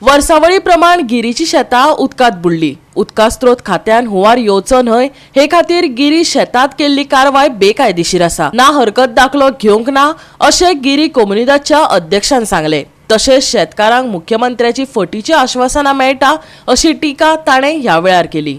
वर्सावळी प्रमाण गिरीची शेतां उदकांत बुडली। उदका स्त्रोत खात्यान हुंवार येवचो न्हय हे खातीर गिरी शेतांत केल्ली कारवाय बेकायदेशीर आसा। ना हरकत दाखलो घेवंक ना अशें गिरी कोमुनिदाच्या अध्यक्षान सांगले। तशेंच शेतकारांक मुख्यमंत्र्याची फटीची आश्वासनां मेळटा अशी टिका ताणें ह्या वेळार केली।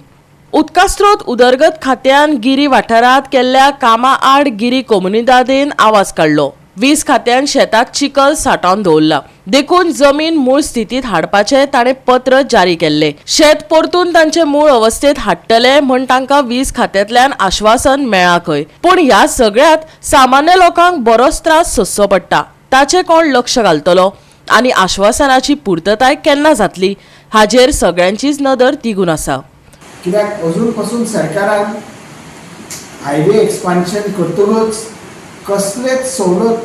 उदका स्त्रोत उदरगत खात्यान गिरी वाठारांत केल्ल्या कामा आड गिरी कोमुनिदादेन आवाज काडलो। 20 खात्यान शेतांत चिखल सांठोवन दवरला, देखून जमीन मूळ स्थितीत हाडपाचे ताणें पत्र जारी केल्ले। शेत परतून तांचे मूळ अवस्थेत हाडटले म्हण तांकां 20 खात्यांतल्यान आश्वासन मेळ्ळां खंय, पूण ह्या सगळ्यात सामान्य लोकांक बरोच त्रास सोंसचो पडटा। ताचे कोण लक्ष घालतलो आनी आश्वासनाची पूर्तताय केन्ना जातली हाजेर सगळ्यांचीच नदर तिगून आसा। कित्याक अजून पासून सरकारान हायवे एक्सपान्शन करतकच कसलेच सवलत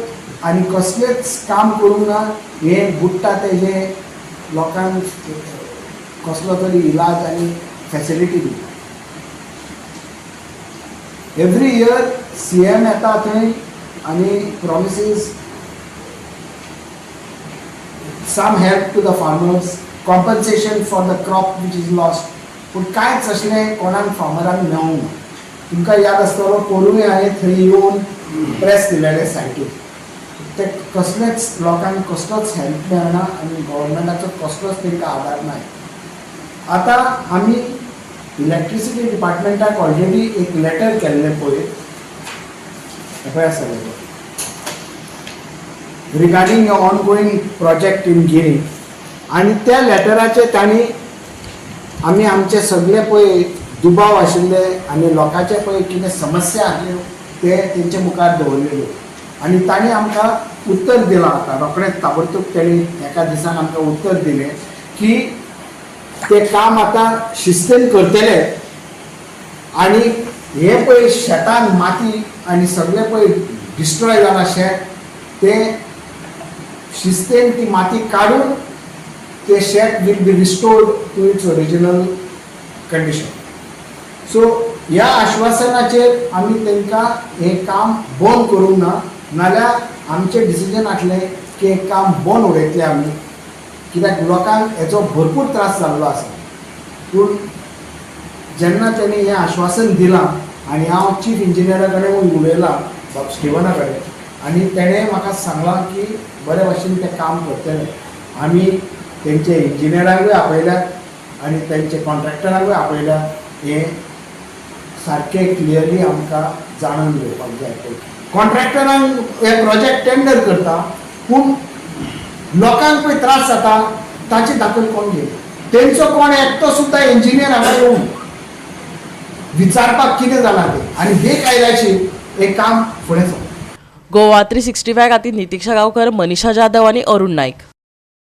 आनी कसलेच काम करूंक ना। हे बुडटा तेजे लोकांक कसलो तरी इलाज आनी फॅसिलिटी दिता। एवरी इयर CM येता थंय आनी promises some help to the farmers, compensation for the crop which is lost, पूण कांयच असलें कोणाक फार्मरांक मेळूंक ना। तुमकां याद आसतलो पोरूय हांवें थंय येवन प्रेस दिलेले सायटीर, ते कसलेच लोकांक कसलोच हेल्प मेळना आनी गव्हर्मेंटाचो कसलोच तांकां आदार ना। आतां आमी इलेक्ट्रिसिटी डिपार्टमेंटाक ऑलरेडी एक लेटर केल्लें पळय आसा regarding on going project in Giri, आनी त्या लेटराचे तांणी आमी आमचे सगळे पळय दुबाव आशिल्ले आनी लोकांचे पळय कितें समस्या आसल्यो ते तेंचे मुखार दवरलेल्यो, आनी तांणी आमकां उत्तर दिलां। आतां रोखडेंच ताबडतोब तेणी एका दिसान आमकां उत्तर दिलें की ते काम आतां शिस्तेन करतले आनी हे पळय शेतान माती आनी सगळें पळय डिस्ट्रॉय जालां शेत, ते शिस्तेन ती माती काडून ते शेत will be restored to its original condition. So ह्या आश्वासनाचेर आमी तांकां हें काम बंद करूंक ना, नाल्यार आमचें डिसिजन आसलें की हें काम बंद उडयतले आमी, कित्याक लोकांक हेचो भरपूर त्रास जाल्लो आसा। पूण जेन्ना तेणी हें आश्वासन दिलां आनी हांव चीफ इंजिनियरा कडेन उलयलां डॉक्टर स्टिवना कडेन, आनी तेणें म्हाका सांगलां की बरे भाशेन तें काम करतले। आमी तेंचे इंजिनियरांकूय आपयल्यात आनी तेंचे कॉन्ट्रॅक्टरांकूय आपयल्यात। हें सारकें क्लियरली आमकां जाणून घेवपाक जाय। कॉन्ट्रॅक्टरांक हे प्रोजेक्ट टेंडर करता, पूण लोकांक पळय त्रास जाता ताची दखल कोण घेयना। तेंचो कोण एकटो सुद्दां इंजिनियर हांगा येवन विचारपाक कितें जालां तें, आनी बेकायदेशीर हें काम फुडें चलता। गोवा 365 खातीर नितीक्षा गांवकर, मनीषा जाधव आनी अरुण नायक।